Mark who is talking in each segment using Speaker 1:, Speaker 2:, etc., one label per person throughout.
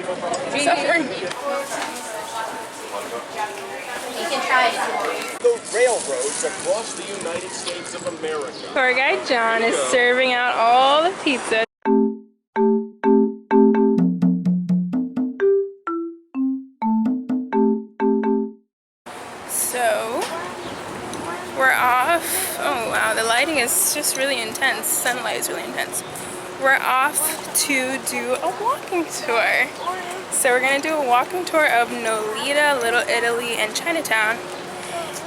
Speaker 1: Suffering.
Speaker 2: You can try it.
Speaker 3: The railroads across the United States of America.
Speaker 1: Tour guide John is serving out all the pizza. So we're off. Oh wow, the lighting is just really intense. Sunlight is really intense. We're off to do a walking tour. So we're gonna do a walking tour of Nolita, Little Italy, and Chinatown.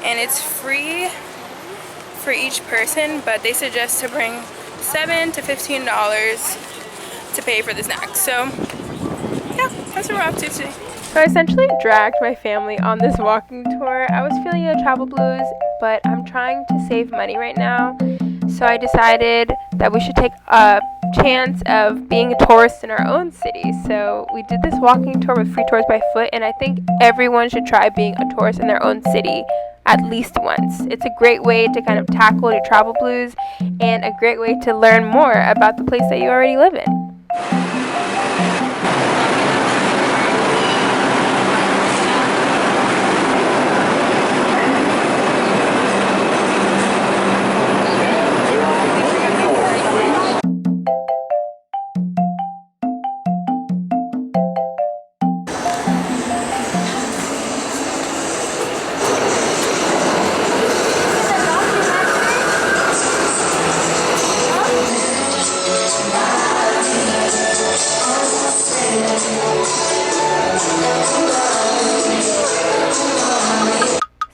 Speaker 1: And it's free for each person, but they suggest to bring $7 to $15 to pay for the snacks. So yeah, that's what we're off to today. So I essentially dragged my family on this walking tour. I was feeling a travel blues, but I'm trying to save money right now. So I decided that we should take a chance of being a tourist in our own city. So we did this walking tour with free tours by foot, and I think everyone should try being a tourist in their own city at least once. It's a great way to kind of tackle your travel blues and a great way to learn more about the place that you already live in.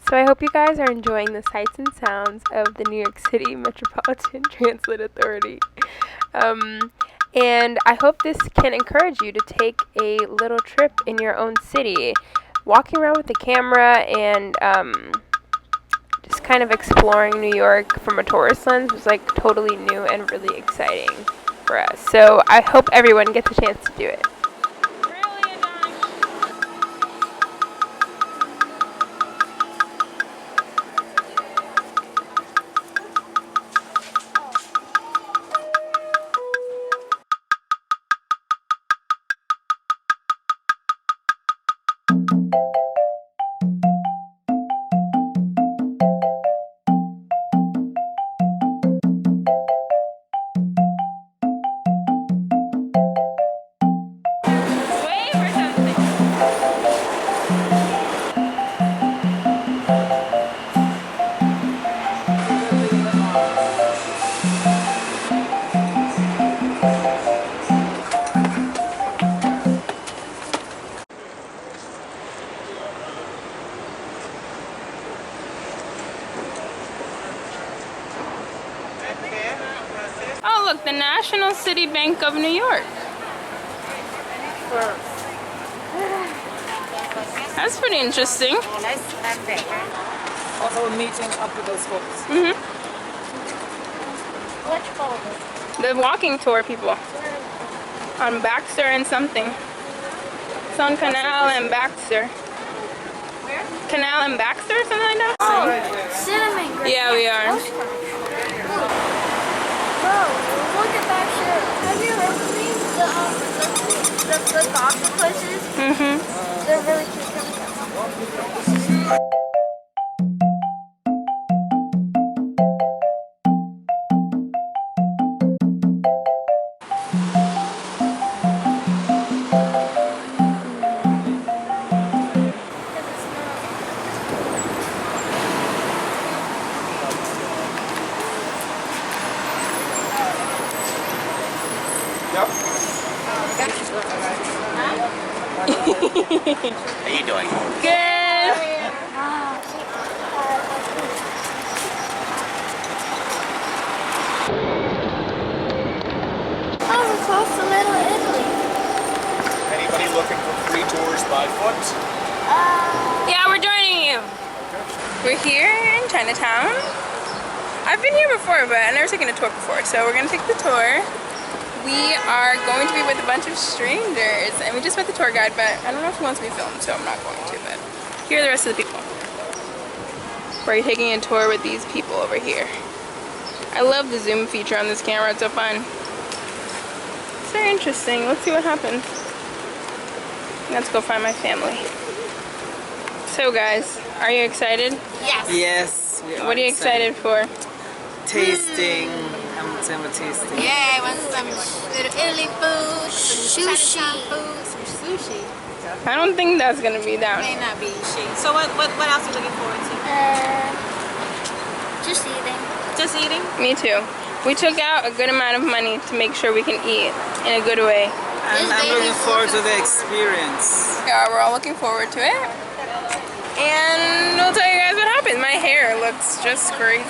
Speaker 1: So I hope you guys are enjoying the sights and sounds of the New York City Metropolitan Transit Authority. And I hope this can encourage you to take a little trip in your own city. Walking around with the camera and just kind of exploring New York from a tourist lens was like totally new and really exciting for us. So I hope everyone gets a chance to do it. Oh look, the National City Bank of New York. That's pretty interesting.
Speaker 4: Also a meeting up with those folks.
Speaker 2: Which folder?
Speaker 1: The walking tour people. On Baxter and something. It's on Canal and Baxter.
Speaker 2: Where?
Speaker 1: Canal and Baxter or something like that?
Speaker 2: Oh, cinnamon.
Speaker 1: Yeah, we are.
Speaker 2: Bro, look at that shit. Have you heard of these? The octopuses? They're really cute.
Speaker 3: How you doing?
Speaker 1: Good.
Speaker 2: Oh, we're close to Little Italy.
Speaker 3: Anybody looking for free tours by foot?
Speaker 1: Yeah, we're joining you. We're here in Chinatown. I've been here before, but I've never taken a tour before, so we're gonna take the tour. We are going to be with a bunch of strangers, and we just met the tour guide, but I don't know if he wants me filmed, so I'm not going to, but here are the rest of the people. We're taking a tour with these people over here. I love the zoom feature on this camera, it's so fun. It's very interesting. Let's see what happens. Let's go find my family. So guys, are you excited?
Speaker 2: Yes.
Speaker 4: Yes. We
Speaker 1: What are you excited for?
Speaker 4: Tasting. I'm tasting.
Speaker 2: Yeah, I want some little Italy food, some Chinatown food, some sushi.
Speaker 1: I don't think that's gonna be down.
Speaker 2: May not be.
Speaker 5: So what else are you looking forward to?
Speaker 2: Just eating.
Speaker 5: Just eating?
Speaker 1: Me too. We took out a good amount of money to make sure we can eat in a good way.
Speaker 4: I'm looking forward to the experience.
Speaker 1: Yeah, we're all looking forward to it. And we'll tell you guys what happens. My hair looks just crazy.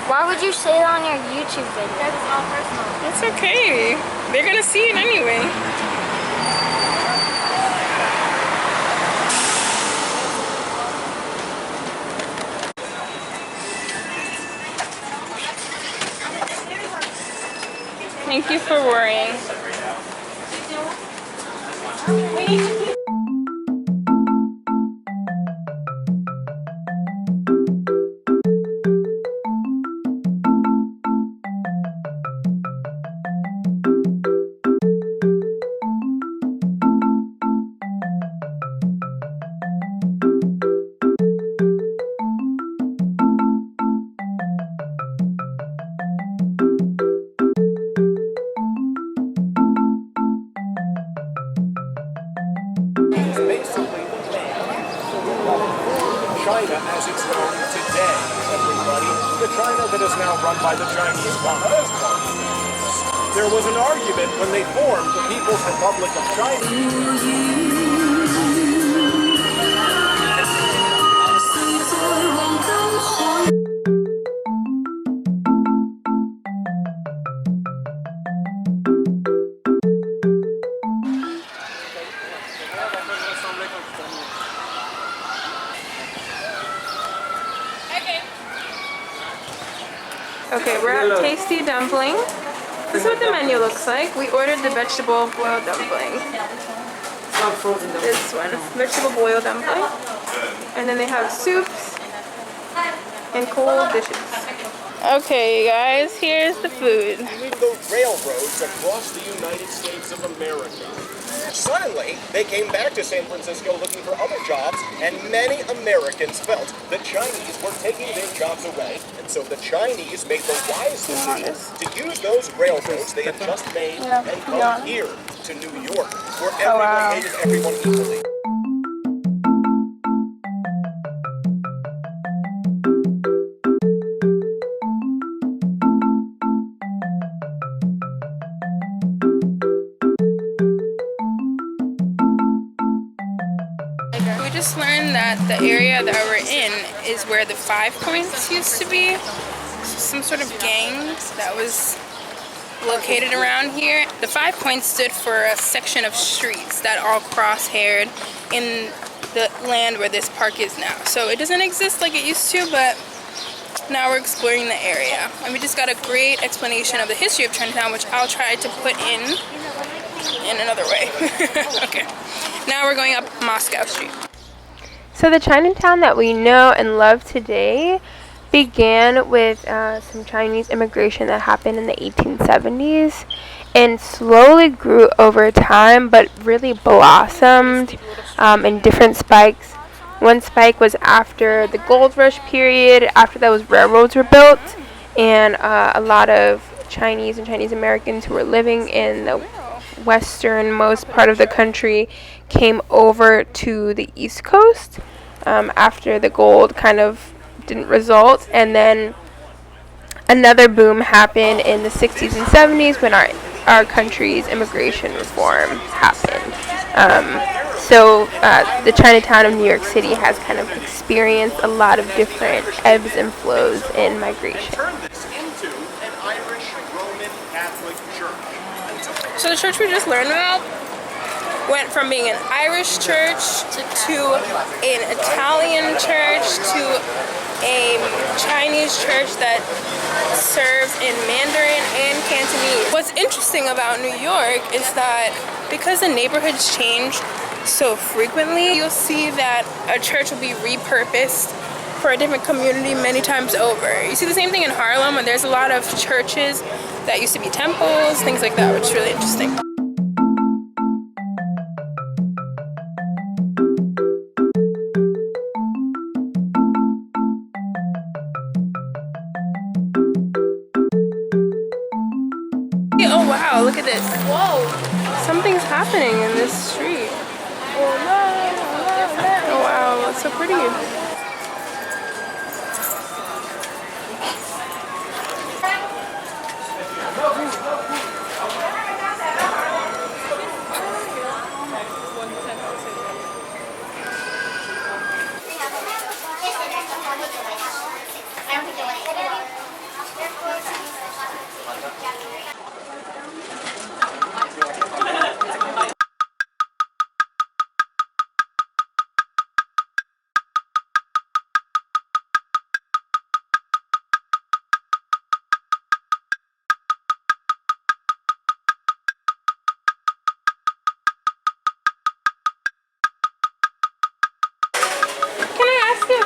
Speaker 2: Why would you say it on your YouTube video? Because it's all personal.
Speaker 1: It's okay. They're gonna see it anyway. Thank you for worrying.
Speaker 3: China as it's known today, everybody. The China that is now run by the Chinese Communist Party. There was an argument when they formed the People's Republic of China.
Speaker 1: Okay, we're at Tasty Dumpling. This is what the menu looks like. We ordered the vegetable boiled dumpling.
Speaker 4: It's not frozen though.
Speaker 1: This one, vegetable boiled dumpling. And then they have soups and cold dishes. Okay, guys, here's the food.
Speaker 3: The railroads across the United States of America. Suddenly, they came back to San Francisco looking for other jobs, and many Americans felt the Chinese were taking their jobs away, and so the Chinese made the wise decision to use those railroads they had just made and come here to New York, where everyone hated everyone equally.
Speaker 1: We just learned that the area that we're in is where the 5 Points used to be. Some sort of gang that was located around here. The 5 Points stood for a section of streets that all cross-haired in the land where this park is now. So it doesn't exist like it used to, but now we're exploring the area. And we just got a great explanation of the history of Chinatown, which I'll try to put in another way. Okay. Now we're going up Moscow Street. So the Chinatown that we know and love today began with some Chinese immigration that happened in the 1870s and slowly grew over time, but really blossomed in different spikes. One spike was after the gold rush period, after those railroads were built, and a lot of Chinese and Chinese Americans who were living in the westernmost part of the country came over to the East Coast after the gold kind of didn't result, and then another boom happened in the 60s and 70s when our country's immigration reform happened. So the Chinatown of New York City has kind of experienced a lot of different ebbs and flows in migration.
Speaker 3: Turned this into an Irish Roman Catholic church.
Speaker 1: So the church we just learned about went from being an Irish church to an Italian church to a Chinese church that serves in Mandarin and Cantonese. What's interesting about New York is that because the neighborhoods change so frequently, you'll see that a church will be repurposed for a different community many times over. You see the same thing in Harlem, and there's a lot of churches that used to be temples, things like that, which is really interesting. wow, look at this.
Speaker 2: Whoa.
Speaker 1: Something's happening in this street. Oh wow, it's so pretty.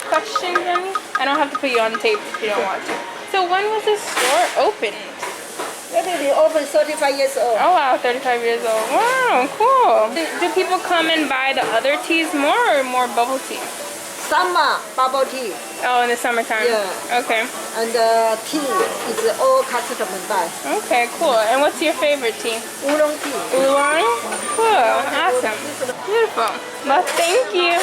Speaker 1: Question, Jenny? I don't have to put you on tape if you don't want to. So when was this store opened?
Speaker 6: Maybe over 35 years old.
Speaker 1: Oh wow, 35 years old. Wow, cool. Do people come and buy the other teas more or more bubble tea?
Speaker 6: Summer bubble tea.
Speaker 1: Oh, in the summertime?
Speaker 6: Yeah.
Speaker 1: Okay.
Speaker 6: And tea is all customers buy.
Speaker 1: Okay, cool. And what's your favorite tea?
Speaker 6: Oolong tea.
Speaker 1: Oolong? Cool. Awesome. Beautiful. Well, thank you.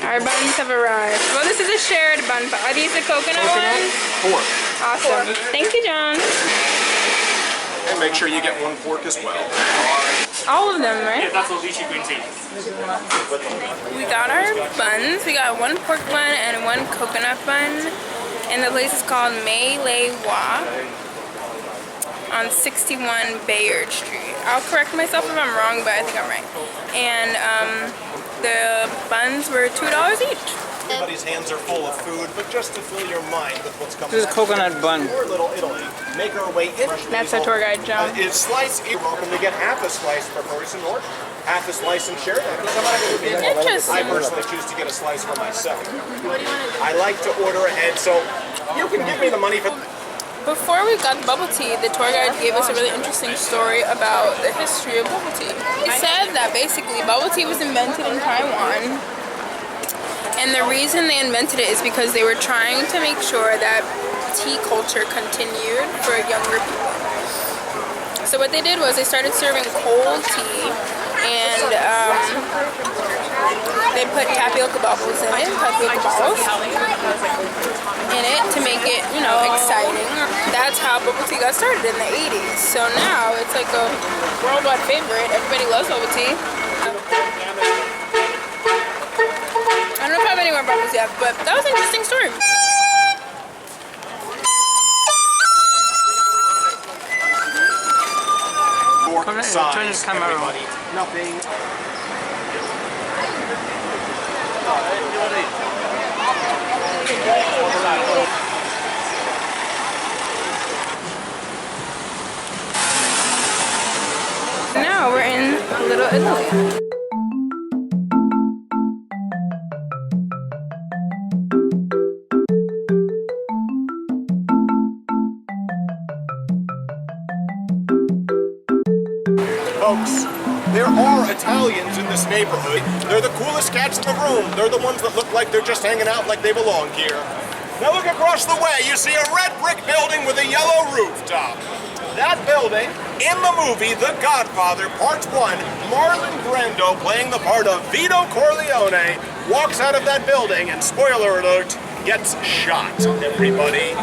Speaker 1: Our buns have arrived. Well, this is a shared bun. Are these the coconut ones?
Speaker 3: 4.
Speaker 1: Awesome. Thank you, John.
Speaker 3: And make sure you get 1 fork as well.
Speaker 1: All of them, right?
Speaker 7: Yeah, that's all lychee green tea.
Speaker 1: We got our buns. We got 1 pork bun and 1 coconut bun. And the place is called Mei Lei Wa on 61 Bayard Street. I'll correct myself if I'm wrong, but I think I'm right. And the buns were $2 each.
Speaker 3: Everybody's hands are full of food, but just to fill your mind with what's coming
Speaker 4: This is
Speaker 3: next,
Speaker 4: coconut bun.
Speaker 3: Or Little Italy. Make our way in.
Speaker 1: That's our tour guide, John.
Speaker 3: Is slice. You're welcome to get half a slice per person or half a slice and share that.
Speaker 1: Interesting.
Speaker 3: I personally choose to get a slice for myself. I like to order ahead, so you can give me the money for.
Speaker 1: Before we got the bubble tea, the tour guide gave us a really interesting story about the history of bubble tea. He said that basically bubble tea was invented in Taiwan, and the reason they invented it is because they were trying to make sure that tea culture continued for younger people. So what they did was they started serving cold tea, and they put tapioca bubbles in it, to make it, you know, exciting. That's how bubble tea got started in the 80s. So now it's like a worldwide favorite. Everybody loves bubble tea. I don't know if I have any more bubbles yet, but that was an interesting story.
Speaker 4: Turn this camera on.
Speaker 3: Nothing.
Speaker 1: Now we're in Little Italy.
Speaker 3: Folks, there are Italians in this neighborhood. They're the coolest cats in the room. They're the ones that look like they're just hanging out like they belong here. Now look across the way. You see a red brick building with a yellow rooftop. That building, in the movie The Godfather Part 1, Marlon Brando, playing the part of Vito Corleone, walks out of that building and, spoiler alert, gets shot, everybody.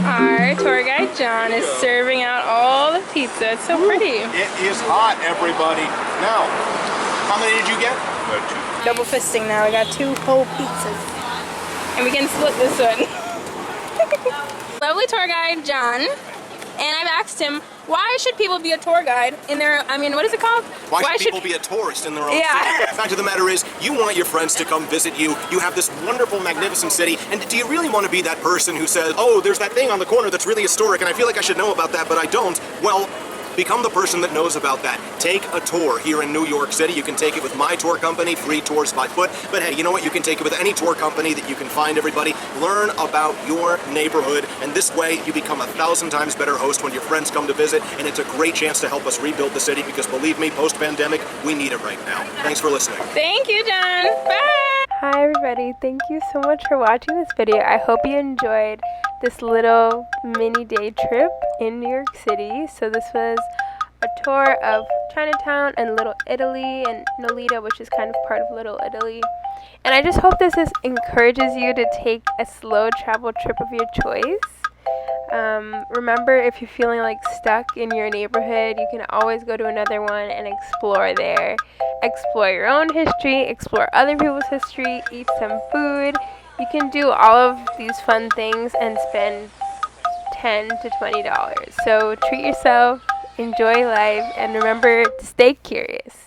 Speaker 1: Our tour guide John is serving out all the pizza. It's so pretty.
Speaker 3: It is hot, everybody. Now, how many did you get?
Speaker 1: Double fisting now. We got 2 whole pizzas. And we can split this one. Lovely tour guide John. And I've asked him, why should people be a tour guide in their, I mean, what is it called?
Speaker 3: Why should people be a tourist in their own
Speaker 1: Yeah.
Speaker 3: city? The fact of the matter is, you want your friends to come visit you. You have this wonderful, magnificent city. And do you really want to be that person who says, oh, there's that thing on the corner that's really historic and I feel like I should know about that, but I don't? Well, Become the person that knows about that. Take a tour here in New York City. You can take it with my tour company, Free Tours by Foot. But hey, you know what? You can take it with any tour company that you can find, everybody. Learn about your neighborhood, and this way you become 1,000 times better host when your friends come to visit, and it's a great chance to help us rebuild the city, because believe me, post-pandemic, we need it right now. Thanks for listening.
Speaker 1: Thank you, John. Bye. Hi, everybody. Thank you so much for watching this video. I hope you enjoyed this little mini day trip in New York City. So this was a tour of Chinatown and Little Italy and Nolita, which is kind of part of Little Italy. And I just hope this encourages you to take a slow travel trip of your choice. Remember, if you're feeling like stuck in your neighborhood, you can always go to another one and explore there. Explore your own history, explore other people's history, eat some food. You can do all of these fun things and spend $10 to $20. So treat yourself, enjoy life, and remember to stay curious.